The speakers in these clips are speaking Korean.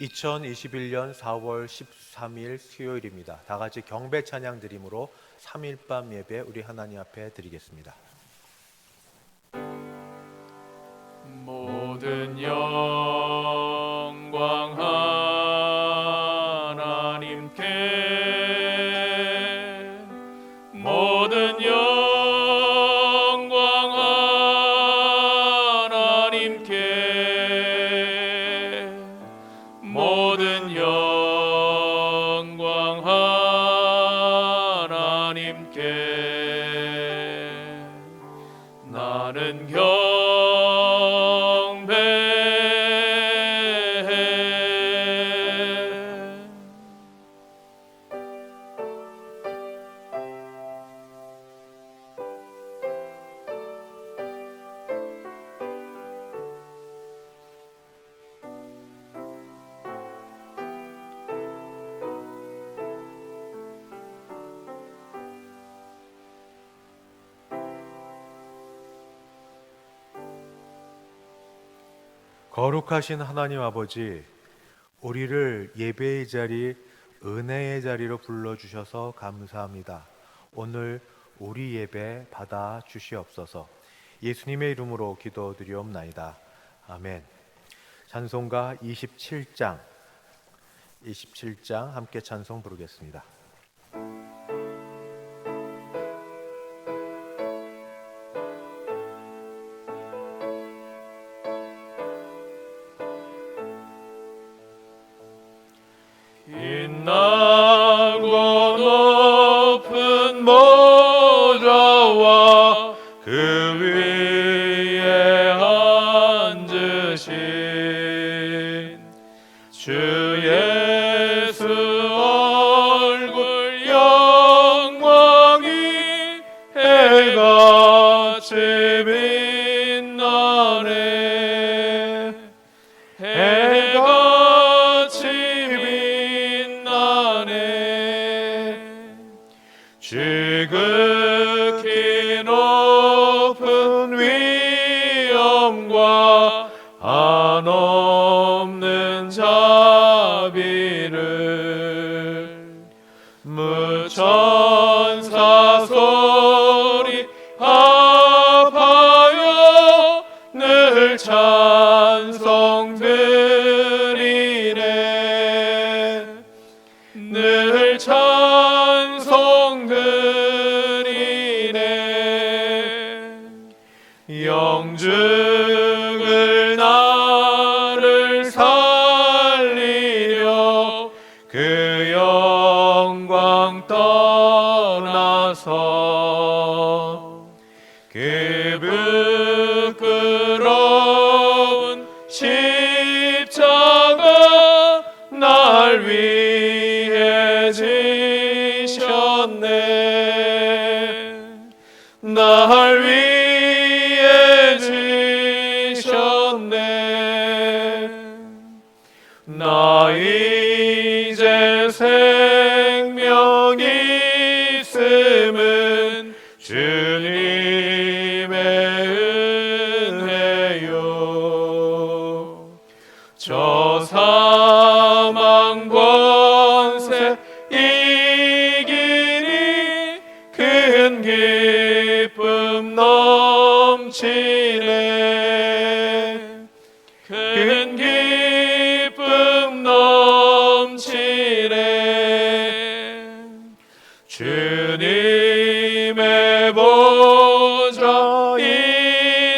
2021년 4월 13일 수요일입니다. 다 같이 경배 찬양 드림으로 3일밤 예배 우리 하나님 앞에 드리겠습니다. 모든 영광 하나님께, 모든 영광 하나님께, 모든 영광 하나님께. 나는 거룩하신 하나님 아버지, 우리를 예배의 자리, 은혜의 자리로 불러주셔서 감사합니다. 오늘 우리 예배 받아 주시옵소서. 예수님의 이름으로 기도드리옵나이다. 아멘. 찬송가 27장 함께 찬송 부르겠습니다. 빛나고 높은 보좌와 그 위에 앉으신 주 예수 얼굴 영광이 해같이 빛나네. 해같이 지극히 높은 위엄과 한없는 자비를 무천사 소리 합하여 늘 찬송드리네. 늘 찬송드리네. 영죽을 나를 살리려 그 영광 떠나서 그 부끄러운 십자가 날 위해 지셨네. 날 위해 지셨네. 나 이제 생명 있음은 주님의 은혜요. 저 사망 권세 이기니 큰 기쁨 넘치네. 큰 기쁨 넘치네. 주님의 보좌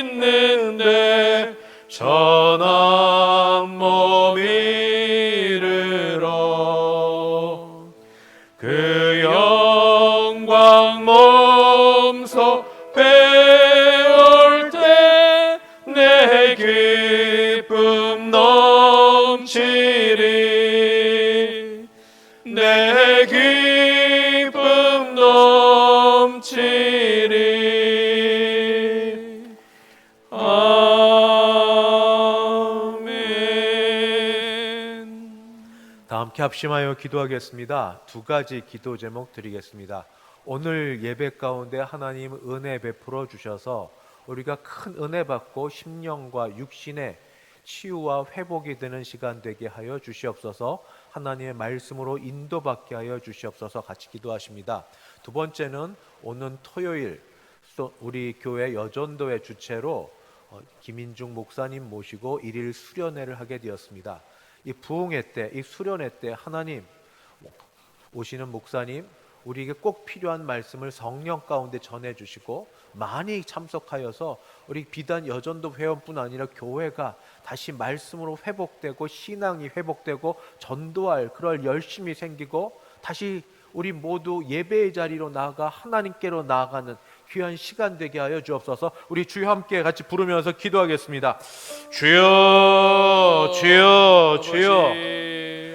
있는데 전한 몸 이르러 그 영광 몸소 배울 때 내 기쁨 넘치리. 내 기쁨 넘치리. 아멘. 다 함께 합심하여 기도하겠습니다. 두 가지 기도 제목 드리겠습니다. 오늘 예배 가운데 하나님 은혜 베풀어 주셔서 우리가 큰 은혜 받고 심령과 육신의 치유와 회복이 되는 시간 되게 하여 주시옵소서. 하나님의 말씀으로 인도받게 하여 주시옵소서. 같이 기도하십니다. 두 번째는 오는 토요일 우리 교회 여전도의 주체로 김인중 목사님 모시고 일일 수련회를 하게 되었습니다. 이 부흥회 때, 이 수련회 때 하나님 오시는 목사님 우리에게 꼭 필요한 말씀을 성령 가운데 전해주시고 많이 참석하여서 우리 비단 여전도 회원뿐 아니라 교회가 다시 말씀으로 회복되고 신앙이 회복되고 전도할 그럴 열심이 생기고 다시 우리 모두 예배의 자리로 나아가 하나님께로 나아가는 귀한 시간 되게 하여 주옵소서. 우리 주여 함께 같이 부르면서 기도하겠습니다. 주여 주여 주여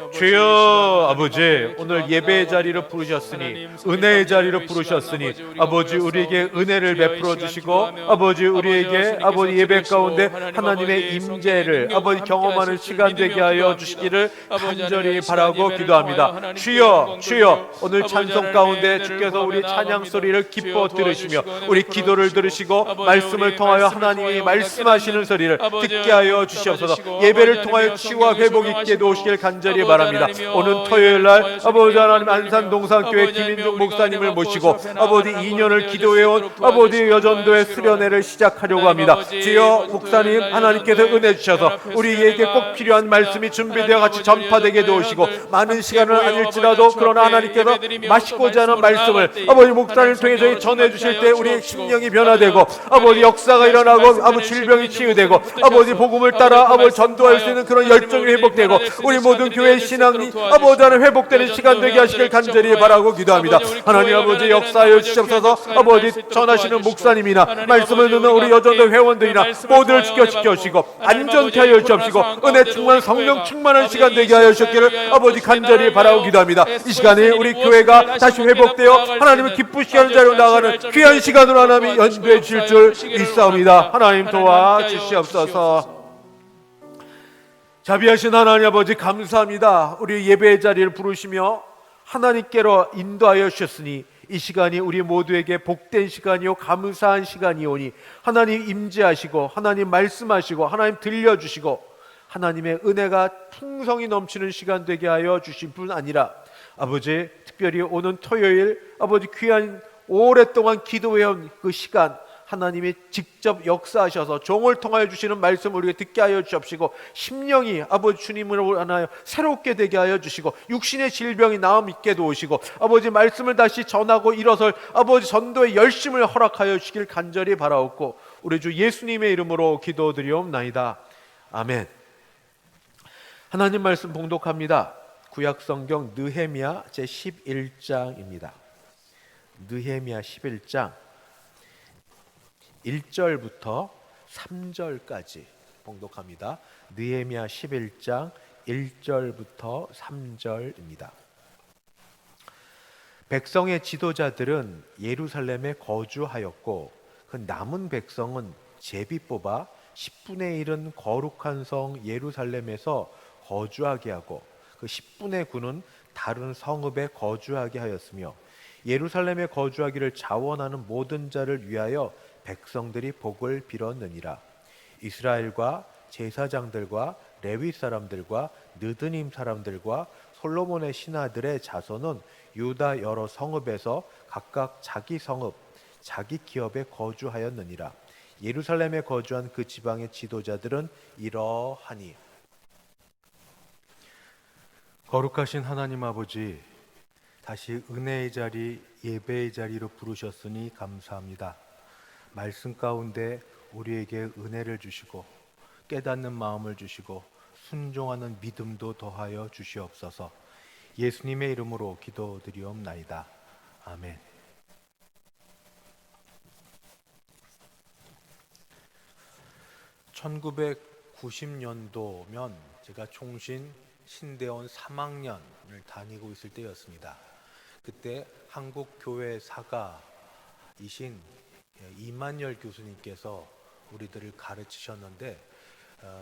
주여 아버지, 오늘 예배의 자리로 부르셨으니 은혜의 자리로 부르셨으니 아버지 우리에게 은혜를 베풀어 주시고 아버지 우리에게 아버지 예배 가운데 하나님의 임재를 아버지 경험하는 시간 되게 하여 주시기를 간절히 바라고 기도합니다. 주여 주여, 오늘 찬송 가운데 주께서 우리 찬양 소리를 기뻐 들으시며 우리 기도를 들으시고 말씀을 통하여 하나님이 말씀하시는 소리를 듣게 하여 주시옵소서. 예배를 통하여 치유와 회복 있게 도우시길 간절히 바랍니다. 오는 토요일 날 아버지 하나님 안산동산교회 김인중 목사님을 모시고 아버지 2년을 기도해온 아버지 여전도의 수련회를 시작하려고 합니다. 주여 목사님 하나님께서 은혜 주셔서 우리에게 꼭 필요한 말씀이 준비되어 같이 전파되게 도우시고 많은 시간을 아닐지라도 그러나 하나님께서 마시고자 하는 말씀을 아버지 목사님을 통해 저희 전해 주실 때 우리의 심령이 변화되고 아버지 역사가 일어나고 아버지 질병이 치유되고 아버지 복음을 따라 아버지 전도할 수 있는 그런 열정이 회복되고 우리 모든 교회의 신앙이 아버지 하나님 회복되는 시간 되게 하시길 간절히 바라고 기도합니다. 하나님 아버지 역사하여 주시옵소서. 아버지 전하시는 목사님이나 말씀을 듣는 우리 여전도 회원들이나 모두를 지켜주시고 안전케 하여 주옵시고 은혜 충만 성령 충만한 시간 되게 하여 주시기를 아버지 간절히 바라고 기도합니다. 이 시간에 우리 교회가 다시 회복되어 하나님을 기쁘시게 하는 자리로 나가는 귀한 시간으로 하나님이 연주해 주실 줄 믿사옵니다. 하나님 도와주시옵소서. 자비하신 하나님 아버지 감사합니다. 우리 예배의 자리를 부르시며 하나님께로 인도하여 주셨으니 이 시간이 우리 모두에게 복된 시간이요 감사한 시간이오니 하나님 임재하시고 하나님 말씀하시고 하나님 들려주시고 하나님의 은혜가 풍성히 넘치는 시간 되게 하여 주실 뿐 아니라 아버지 특별히 오는 토요일 아버지 귀한 오랫동안 기도해온 그 시간 하나님이 직접 역사하셔서 종을 통하여 주시는 말씀을 우리에게 듣게 하여 주옵시고 심령이 아버지 주님으로 하나요 새롭게 되게 하여 주시고 육신의 질병이 나음 있게 도우시고 아버지 말씀을 다시 전하고 일어설 아버지 전도의 열심을 허락하여 주시길 간절히 바라옵고 우리 주 예수님의 이름으로 기도드리옵나이다. 아멘. 하나님 말씀 봉독합니다. 구약성경 느헤미야 제11장입니다. 느헤미야 11장 1절부터 3절까지 봉독합니다. 느헤미야 11장 1절부터 3절입니다. 백성의 지도자들은 예루살렘에 거주하였고 그 남은 백성은 제비 뽑아 10분의 1은 거룩한 성 예루살렘에서 거주하게 하고 그 10분의 9는 다른 성읍에 거주하게 하였으며 예루살렘에 거주하기를 자원하는 모든 자를 위하여 백성들이 복을 빌었느니라. 이스라엘과 제사장들과 레위 사람들과 느드님 사람들과 솔로몬의 신하들의 자손은 유다 여러 성읍에서 각각 자기 성읍, 자기 기업에 거주하였느니라. 예루살렘에 거주한 그 지방의 지도자들은 이러하니. 거룩하신 하나님 아버지, 다시 은혜의 자리, 예배의 자리로 부르셨으니 감사합니다. 말씀 가운데 우리에게 은혜를 주시고 깨닫는 마음을 주시고 순종하는 믿음도 더하여 주시옵소서. 예수님의 이름으로 기도드리옵나이다. 아멘. (1990년도면) 제가 총신 신대원 3학년을 다니고 있을 때였습니다. 그때 한국교회 사가이신 이만열 교수님께서 우리들을 가르치셨는데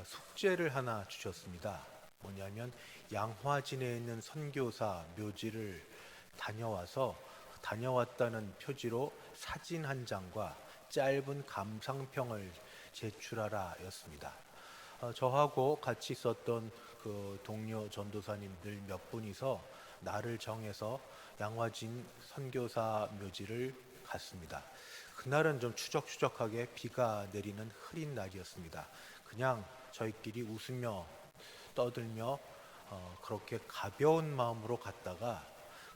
숙제를 하나 주셨습니다. 뭐냐면 양화진에 있는 선교사 묘지를 다녀와서 다녀왔다는 표지로 사진 한 장과 짧은 감상평을 제출하라 였습니다. 저하고 같이 있었던 그 동료 전도사님들 몇 분이서 날을 정해서 양화진 선교사 묘지를 갔습니다. 그날은 좀 추적추적하게 비가 내리는 흐린 날이었습니다. 그냥 저희끼리 웃으며 떠들며 그렇게 가벼운 마음으로 갔다가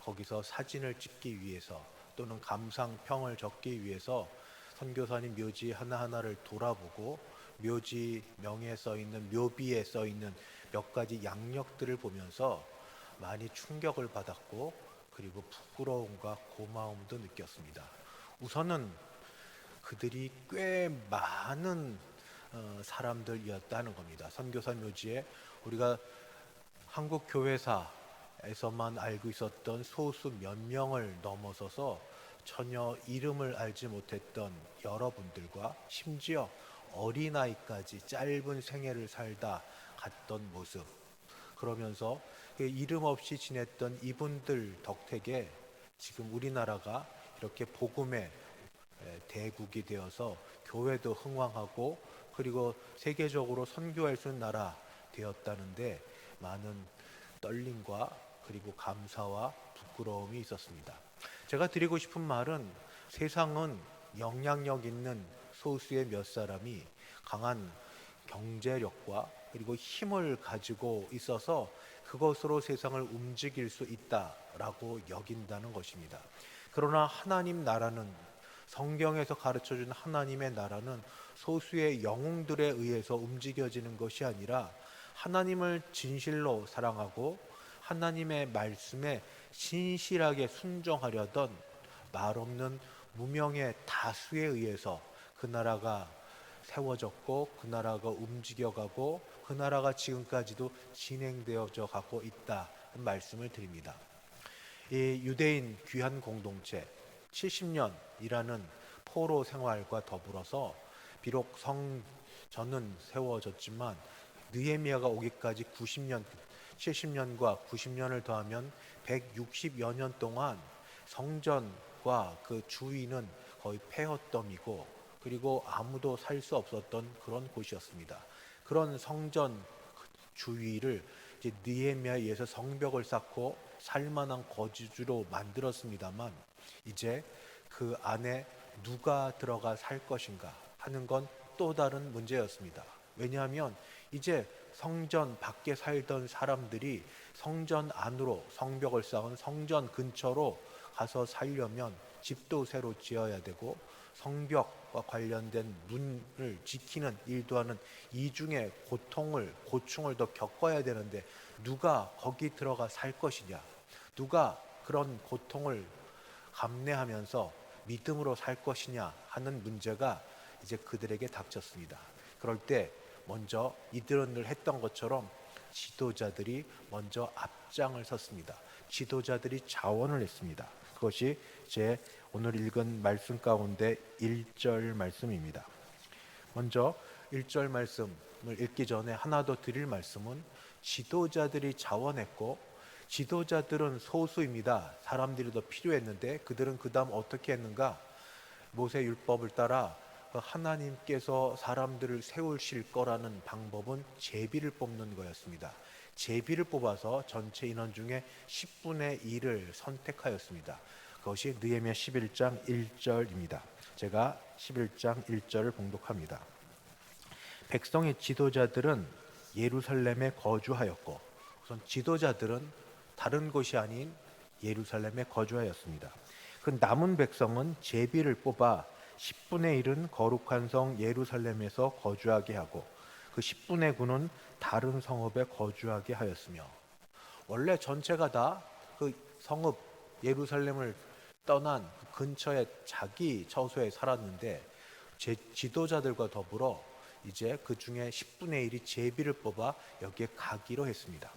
거기서 사진을 찍기 위해서 또는 감상평을 적기 위해서 선교사님 묘지 하나하나를 돌아보고 묘지 명에 써 있는 묘비에 써 있는 몇 가지 양력들을 보면서 많이 충격을 받았고 그리고 부끄러움과 고마움도 느꼈습니다. 우선은 그들이 꽤 많은 사람들이었다는 겁니다. 선교사 묘지에 우리가 한국 교회사에서만 알고 있었던 소수 몇 명을 넘어서서 전혀 이름을 알지 못했던 여러분들과 심지어 어린아이까지 짧은 생애를 살다 갔던 모습, 그러면서 그 이름 없이 지냈던 이분들 덕택에 지금 우리나라가 이렇게 복음의 대국이 되어서 교회도 흥왕하고 그리고 세계적으로 선교할 수 있는 나라 되었다는데 많은 떨림과 그리고 감사와 부끄러움이 있었습니다. 제가 드리고 싶은 말은 세상은 영향력 있는 소수의 몇 사람이 강한 경제력과 그리고 힘을 가지고 있어서 그것으로 세상을 움직일 수 있다라고 여긴다는 것입니다. 그러나 하나님 나라는, 성경에서 가르쳐준 하나님의 나라는 소수의 영웅들에 의해서 움직여지는 것이 아니라 하나님을 진실로 사랑하고 하나님의 말씀에 신실하게 순종하려던 말없는 무명의 다수에 의해서 그 나라가 세워졌고 그 나라가 움직여가고 그 나라가 지금까지도 진행되어져 가고 있다는 말씀을 드립니다. 이 유대인 귀한 공동체 70년이라는 포로 생활과 더불어서 비록 성전은 세워졌지만 느헤미야가 오기까지 90년, 70년과 90년을 더하면 160여 년 동안 성전과 그 주위는 거의 폐허덤이고 그리고 아무도 살 수 없었던 그런 곳이었습니다. 그런 성전 주위를 이제 느헤미야에 의해서 성벽을 쌓고 살만한 거주지로 만들었습니다만 이제 그 안에 누가 들어가 살 것인가 하는 건 또 다른 문제였습니다. 왜냐하면 이제 성전 밖에 살던 사람들이 성전 안으로 성벽을 쌓은 성전 근처로 가서 살려면 집도 새로 지어야 되고 성벽과 관련된 문을 지키는 일도 하는 이중의 고충을 더 겪어야 되는데 누가 거기 들어가 살 것이냐, 누가 그런 고통을 감내하면서 믿음으로 살 것이냐 하는 문제가 이제 그들에게 닥쳤습니다. 그럴 때 먼저 이들은 늘 했던 것처럼 지도자들이 먼저 앞장을 섰습니다. 지도자들이 자원을 했습니다. 그것이 제 오늘 읽은 말씀 가운데 1절 말씀입니다. 먼저 1절 말씀을 읽기 전에 하나 더 드릴 말씀은 지도자들이 자원했고 지도자들은 소수입니다. 사람들이 더 필요했는데 그들은 그 다음 어떻게 했는가? 모세 율법을 따라 하나님께서 사람들을 세우실 거라는 방법은 제비를 뽑는 거였습니다. 제비를 뽑아서 전체 인원 중에 10분의 1을 선택하였습니다. 그것이 느헤미야 11장 1절입니다. 제가 11장 1절을 봉독합니다. 백성의 지도자들은 예루살렘에 거주하였고, 우선 지도자들은 다른 곳이 아닌 예루살렘에 거주하였습니다. 그 남은 백성은 제비를 뽑아 10분의 1은 거룩한 성 예루살렘에서 거주하게 하고 그 10분의 9는 다른 성읍에 거주하게 하였으며, 원래 전체가 다 그 성읍 예루살렘을 떠난 그 근처에 자기 처소에 살았는데 지도자들과 더불어 이제 그 중에 10분의 1이 제비를 뽑아 여기에 가기로 했습니다.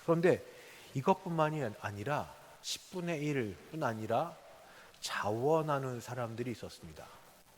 그런데 이것뿐만이 아니라 10분의 1뿐 아니라 자원하는 사람들이 있었습니다.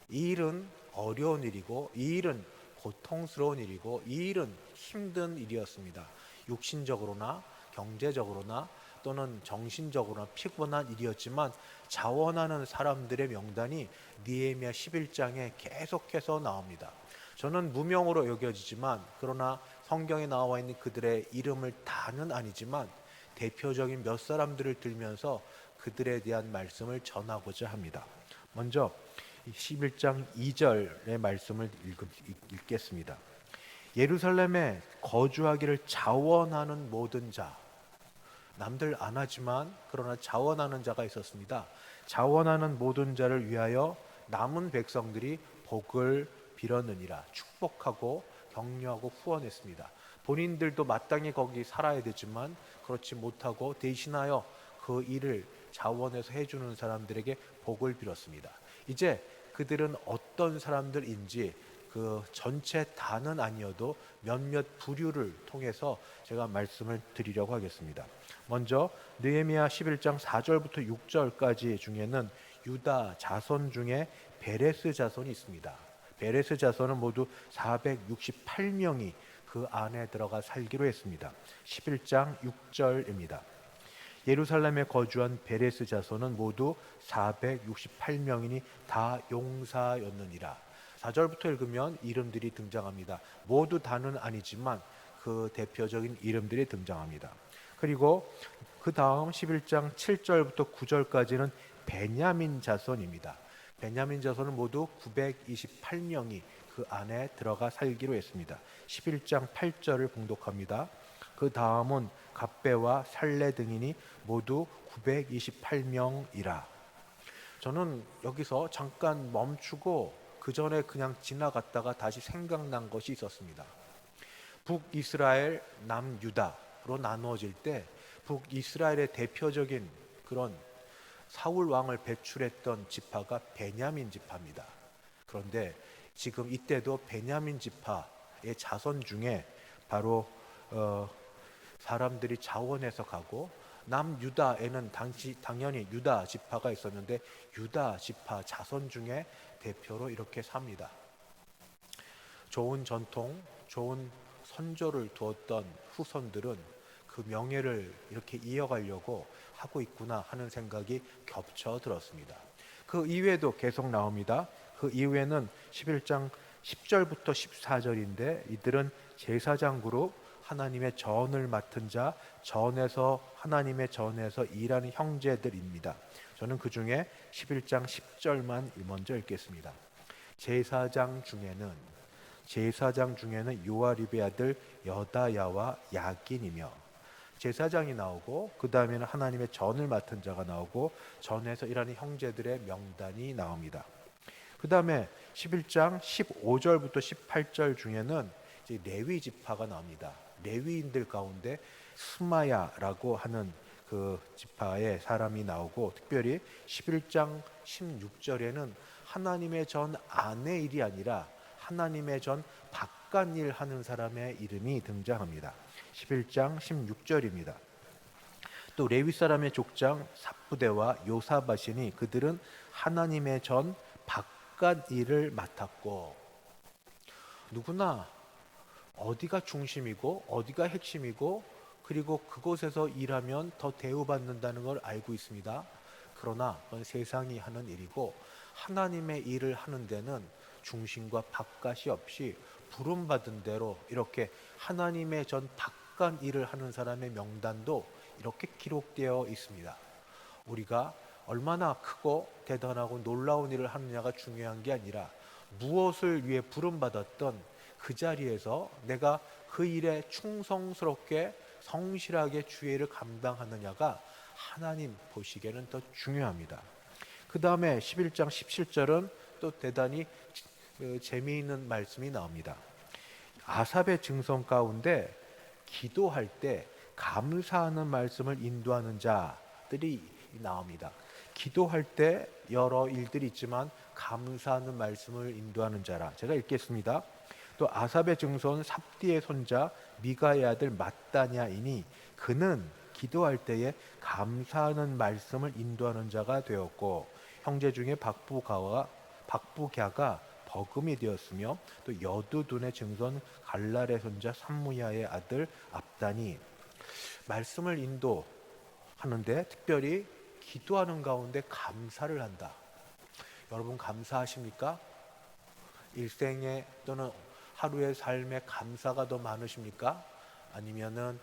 이 일은 어려운 일이고 이 일은 고통스러운 일이고 이 일은 힘든 일이었습니다. 육신적으로나 경제적으로나 또는 정신적으로나 피곤한 일이었지만 자원하는 사람들의 명단이 느헤미야 11장에 계속해서 나옵니다. 저는 무명으로 여겨지지만 그러나 성경에 나와 있는 그들의 이름을 다는 아니지만 대표적인 몇 사람들을 들면서 그들에 대한 말씀을 전하고자 합니다. 먼저 11장 2절의 말씀을 읽겠습니다. 예루살렘에 거주하기를 자원하는 모든 자, 남들 안 하지만 그러나 자원하는 자가 있었습니다. 자원하는 모든 자를 위하여 남은 백성들이 복을 빌었느니라. 축복하고 격려하고 후원했습니다. 본인들도 마땅히 거기 살아야 되지만 그렇지 못하고 대신하여 그 일을 자원해서 해주는 사람들에게 복을 빌었습니다. 이제 그들은 어떤 사람들인지 그 전체 다는 아니어도 몇몇 부류를 통해서 제가 말씀을 드리려고 하겠습니다. 먼저 느헤미야 11장 4절부터 6절까지 중에는 유다 자손 중에 베레스 자손이 있습니다. 베레스 자손은 모두 468명이 그 안에 들어가 살기로 했습니다. 11장 6절입니다. 예루살렘에 거주한 베레스 자손은 모두 468명이니 다 용사였느니라. 4절부터 읽으면 이름들이 등장합니다. 모두 다는 아니지만 그 대표적인 이름들이 등장합니다. 그리고 그 다음 11장 7절부터 9절까지는 베냐민 자손입니다. 베냐민 자손은 모두 928명이 그 안에 들어가 살기로 했습니다. 11장 8절을 봉독합니다. 그 다음은 갑배와 살레 등이니 모두 928명이라. 저는 여기서 잠깐 멈추고 그 전에 그냥 지나갔다가 다시 생각난 것이 있었습니다. 북이스라엘, 남유다로 나누어질 때 북이스라엘의 대표적인 그런 사울 왕을 배출했던 지파가 베냐민 지파입니다. 그런데 지금 이때도 베냐민 지파의 자손 중에 바로 사람들이 자원해서 가고 남유다에는 당연히 유다 지파가 있었는데 유다 지파 자손 중에 대표로 이렇게 삽니다. 좋은 전통, 좋은 선조를 두었던 후손들은 그 명예를 이렇게 이어가려고 하고 있구나 하는 생각이 겹쳐 들었습니다. 그 이외에도 계속 나옵니다. 그 이후에는 11장 10절부터 14절인데 이들은 제사장 그룹, 하나님의 전을 맡은 자, 하나님의 전에서 일하는 형제들입니다. 저는 그 중에 11장 10절만 먼저 읽겠습니다. 제사장 중에는 요아립의 아들 여다야와 야긴이며, 제사장이 나오고 그 다음에는 하나님의 전을 맡은 자가 나오고 전에서 일하는 형제들의 명단이 나옵니다. 그 다음에 11장 15절부터 18절 중에는 이제 레위 지파가 나옵니다. 레위인들 가운데 스마야라고 하는 그 지파의 사람이 나오고, 특별히 11장 16절에는 하나님의 전 안의 일이 아니라 하나님의 전 바깥 일 하는 사람의 이름이 등장합니다. 11장 16절입니다. 또 레위 사람의 족장 삽부대와 요사바시니 그들은 하나님의 전 바깥 일을 맡았고, 누구나 어디가 중심이고 어디가 핵심이고 그리고 그곳에서 일하면 더 대우받는다는 걸 알고 있습니다. 그러나 그건 세상이 하는 일이고 하나님의 일을 하는 데는 중심과 바깥이 없이 부름받은 대로 이렇게 하나님의 전 바깥 일을 하는 사람의 명단도 이렇게 기록되어 있습니다. 우리가 얼마나 크고 대단하고 놀라운 일을 하느냐가 중요한 게 아니라 무엇을 위해 부름받았던 그 자리에서 내가 그 일에 충성스럽게 성실하게 주의 일을 감당하느냐가 하나님 보시기에는 더 중요합니다. 그 다음에 11장 17절은 또 대단히 재미있는 말씀이 나옵니다. 아삽의 증선 가운데 기도할 때 감사하는 말씀을 인도하는 자들이 나옵니다. 기도할 때 여러 일들이 있지만 감사하는 말씀을 인도하는 자라. 제가 읽겠습니다. 또 아삽의 증손 삽디의 손자 미가의 아들 mat다냐이니 그는 기도할 때에 감사하는 말씀을 인도하는 자가 되었고, 형제 중에 박부갸가 버금이 되었으며, 또 여두둔의 증손 갈랄의 손자 삼무야의 아들 압단이 말씀을 인도하는데 특별히 기도하는 가운데 감사를 한다. 여러분 감사하십니까? 일생에 또는 하루의 삶에 감사가 더 많으십니까? 아니면은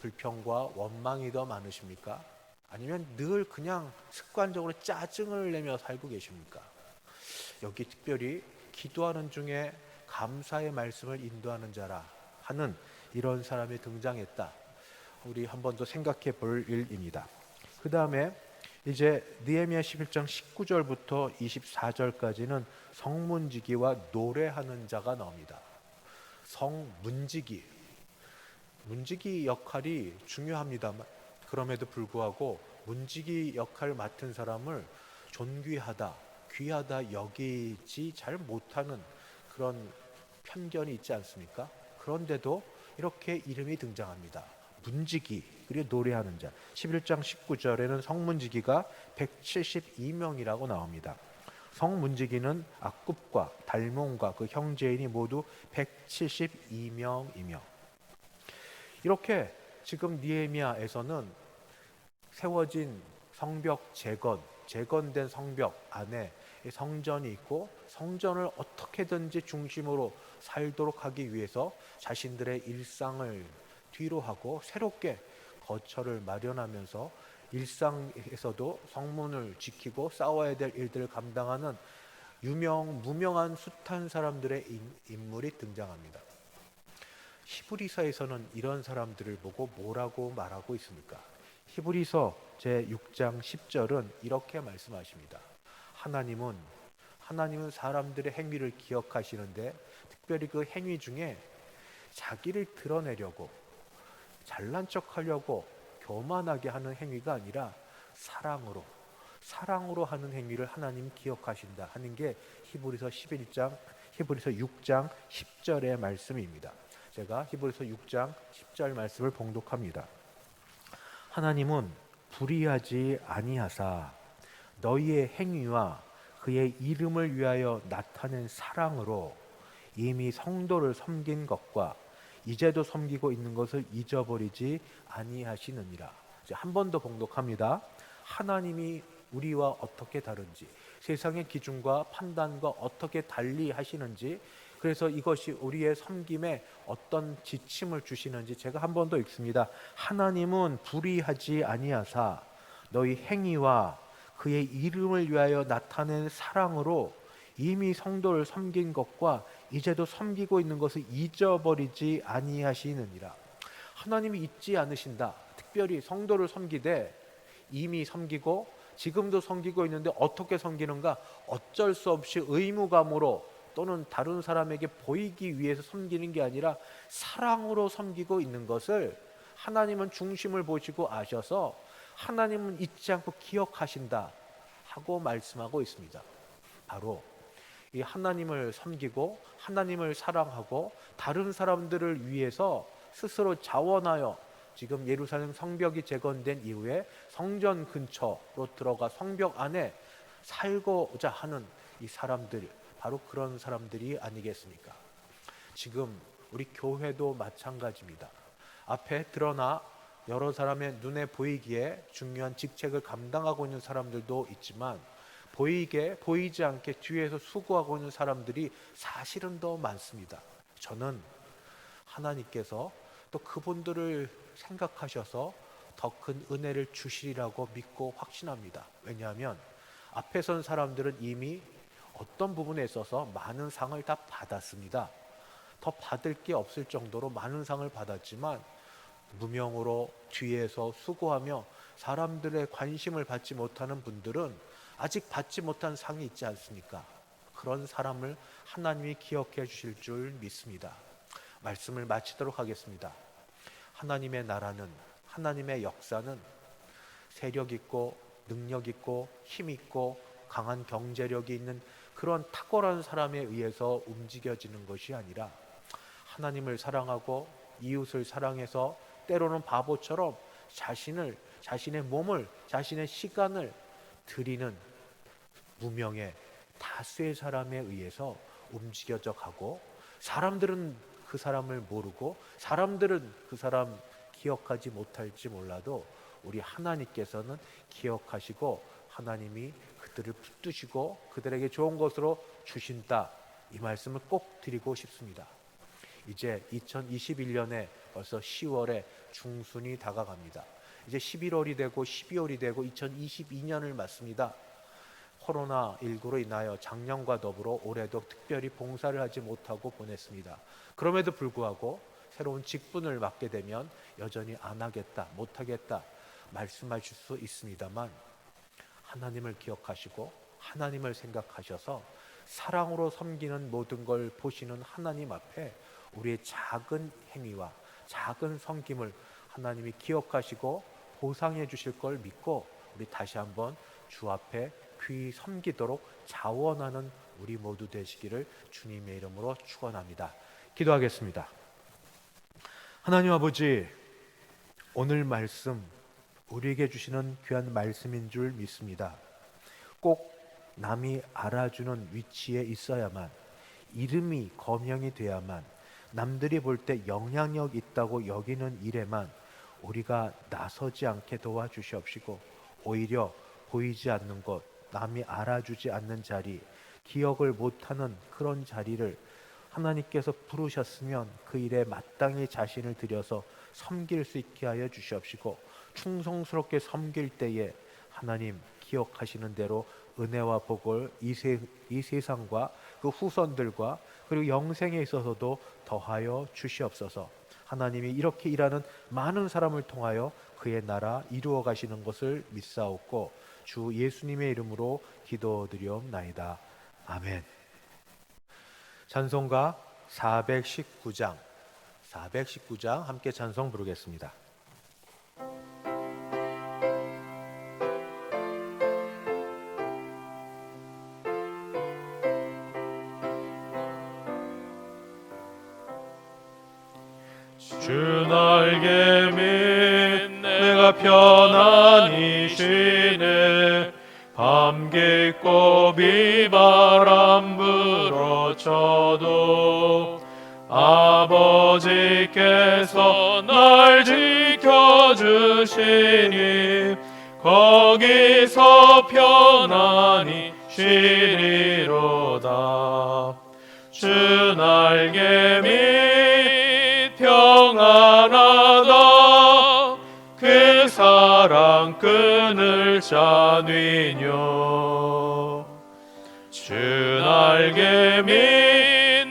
불평과 원망이 더 많으십니까? 아니면 늘 그냥 습관적으로 짜증을 내며 살고 계십니까? 여기 특별히 기도하는 중에 감사의 말씀을 인도하는 자라 하는 이런 사람이 등장했다. 우리 한 번 더 생각해 볼 일입니다. 그 다음에 이제 느헤미야 11장 19절부터 24절까지는 성문지기와 노래하는 자가 나옵니다. 성문지기, 문지기 역할이 중요합니다만 그럼에도 불구하고 문지기 역할을 맡은 사람을 존귀하다, 귀하다 여기지 잘 못하는 그런 편견이 있지 않습니까? 그런데도 이렇게 이름이 등장합니다. 문지기, 그리고 노래하는 자. 11장 19절에는 성문지기가 172명이라고 나옵니다. 성문지기는 악굽과 달몬과 그 형제인이 모두 172명이며, 이렇게 지금 느헤미야에서는 세워진 성벽 재건된 성벽 안에 성전이 있고, 성전을 어떻게든지 중심으로 살도록 하기 위해서 자신들의 일상을 뒤로 하고 새롭게 거처를 마련하면서 일상에서도 성문을 지키고 싸워야 될 일들을 감당하는 무명한 숱한 사람들의 인물이 등장합니다. 히브리서에서는 이런 사람들을 보고 뭐라고 말하고 있습니까? 히브리서 제6장 10절은 이렇게 말씀하십니다. 하나님은 사람들의 행위를 기억하시는데 특별히 그 행위 중에 자기를 드러내려고, 잘난 척하려고 교만하게 하는 행위가 아니라 사랑으로 하는 행위를 하나님 기억하신다 하는 게 히브리서 6장 10절의 말씀입니다. 제가 히브리서 6장 10절 말씀을 봉독합니다. 하나님은 불의하지 아니하사 너희의 행위와 그의 이름을 위하여 나타낸 사랑으로 이미 성도를 섬긴 것과 이제도 섬기고 있는 것을 잊어버리지 아니하시느니라. 한 번 더 봉독합니다. 하나님이 우리와 어떻게 다른지, 세상의 기준과 판단과 어떻게 달리 하시는지, 그래서 이것이 우리의 섬김에 어떤 지침을 주시는지 제가 한 번 더 읽습니다. 하나님은 불의하지 아니하사 너희 행위와 그의 이름을 위하여 나타낸 사랑으로 이미 성도를 섬긴 것과 이제도 섬기고 있는 것을 잊어버리지 아니하시느니라. 하나님이 잊지 않으신다. 특별히 성도를 섬기되 이미 섬기고 지금도 섬기고 있는데 어떻게 섬기는가? 어쩔 수 없이 의무감으로 또는 다른 사람에게 보이기 위해서 섬기는 게 아니라 사랑으로 섬기고 있는 것을 하나님은 중심을 보시고 아셔서 하나님은 잊지 않고 기억하신다 하고 말씀하고 있습니다. 바로 이 하나님을 섬기고 하나님을 사랑하고 다른 사람들을 위해서 스스로 자원하여 지금 예루살렘 성벽이 재건된 이후에 성전 근처로 들어가 성벽 안에 살고자 하는 이 사람들, 바로 그런 사람들이 아니겠습니까? 지금 우리 교회도 마찬가지입니다. 앞에 드러나 여러 사람의 눈에 보이기에 중요한 직책을 감당하고 있는 사람들도 있지만 보이지 않게 뒤에서 수고하고 있는 사람들이 사실은 더 많습니다. 저는 하나님께서 또 그분들을 생각하셔서 더 큰 은혜를 주시리라고 믿고 확신합니다. 왜냐하면 앞에 선 사람들은 이미 어떤 부분에 있어서 많은 상을 다 받았습니다. 더 받을 게 없을 정도로 많은 상을 받았지만 무명으로 뒤에서 수고하며 사람들의 관심을 받지 못하는 분들은 아직 받지 못한 상이 있지 않습니까? 그런 사람을 하나님이 기억해 주실 줄 믿습니다. 말씀을 마치도록 하겠습니다. 하나님의 나라는, 하나님의 역사는 세력 있고 능력 있고 힘 있고 강한 경제력이 있는 그런 탁월한 사람에 의해서 움직여지는 것이 아니라 하나님을 사랑하고 이웃을 사랑해서 때로는 바보처럼 자신의 몸을, 자신의 시간을 드리는 무명의 다수의 사람에 의해서 움직여져 가고, 사람들은 그 사람을 모르고 사람들은 그 사람 기억하지 못할지 몰라도 우리 하나님께서는 기억하시고 하나님이 그들을 붙드시고 그들에게 좋은 것으로 주신다. 이 말씀을 꼭 드리고 싶습니다. 이제 2021년에 벌써 10월에 중순이 다가갑니다. 이제 11월이 되고 12월이 되고 2022년을 맞습니다. 코로나19로 인하여 작년과 더불어 올해도 특별히 봉사를 하지 못하고 보냈습니다. 그럼에도 불구하고 새로운 직분을 맡게 되면 여전히 안 하겠다, 못 하겠다 말씀하실 수 있습니다만, 하나님을 기억하시고 하나님을 생각하셔서 사랑으로 섬기는 모든 걸 보시는 하나님 앞에 우리의 작은 행위와 작은 섬김을 하나님이 기억하시고 보상해 주실 걸 믿고, 우리 다시 한번 주 앞에 귀히 섬기도록 자원하는 우리 모두 되시기를 주님의 이름으로 축원합니다. 기도하겠습니다. 하나님 아버지, 오늘 말씀 우리에게 주시는 귀한 말씀인 줄 믿습니다. 꼭 남이 알아주는 위치에 있어야만, 이름이 거명이 돼야만, 남들이 볼 때 영향력 있다고 여기는 일에만 우리가 나서지 않게 도와주시옵시고, 오히려 보이지 않는 곳, 남이 알아주지 않는 자리, 기억을 못하는 그런 자리를 하나님께서 부르셨으면 그 일에 마땅히 자신을 들여서 섬길 수 있게 하여 주시옵시고, 충성스럽게 섬길 때에 하나님 기억하시는 대로 은혜와 복을 이 세상과 그 후손들과 그리고 영생에 있어서도 더하여 주시옵소서. 하나님이 이렇게 일하는 많은 사람을 통하여 그의 나라 이루어 가시는 것을 믿사옵고 주 예수님의 이름으로 기도드리옵나이다. 아멘. 찬송가 419장 함께 찬송 부르겠습니다. 주 날개 밑 내가 편안히 쉬네. 밤 깊고 비바람 불어쳐도 아버지께서 날 지켜주시니 거기서 편안히 쉬리로다. 주 날개 밑 평안하다. 그 사랑 끊을 자뉘뇨. 주 날개 밑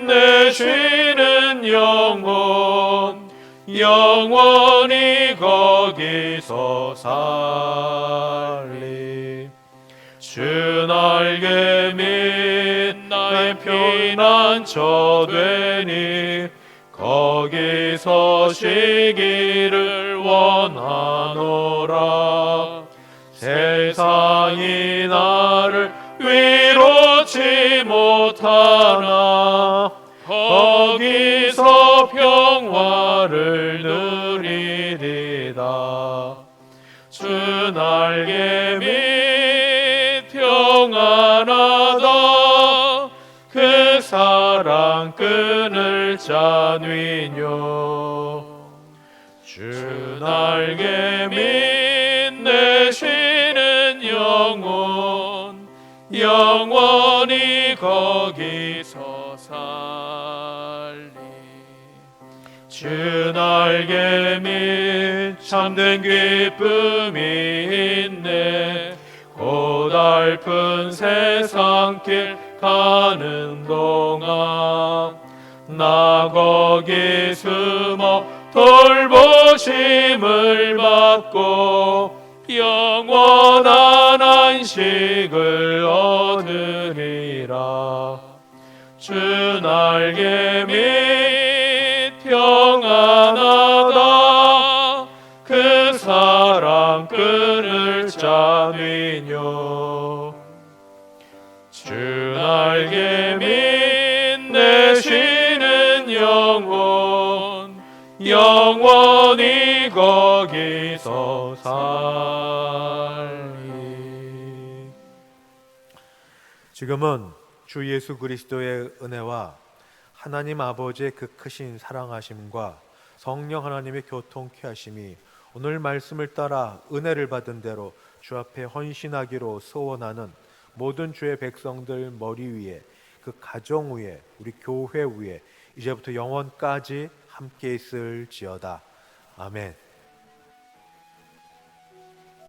내 쉬는 영혼 영원히 거기서 살리. 주 날개 밑 나의 피난처 되니 거기서 쉬기를 원하노라. 세상이 나를 위로치 못하나 거기서 평화를 누리리다. 주 날개 밑 평안하다. 그 사랑 끊을 자뉘뇨. 주 날개 밑 내 쉬는 영혼 영원히 거기서 살리. 주 날개 밑 참된 기쁨이 있네. 고달픈 세상 길 가는 동안 나 거기 숨어 돌보심을 받고 영원한 안식을 얻으리라. 주 날개 밑 평안하다. 그 사랑 끊을 자뉘뇨. 주 날개 밑 내 쉬는 영혼 영원히 거기서 살리. 지금은 주 예수 그리스도의 은혜와 하나님 아버지의 그 크신 사랑하심과 성령 하나님의 교통케 하심이 오늘 말씀을 따라 은혜를 받은 대로 주 앞에 헌신하기로 소원하는 모든 주의 백성들 머리 위에, 그 가정 위에, 우리 교회 위에 이제부터 영원까지 함께 있을지어다. 아멘.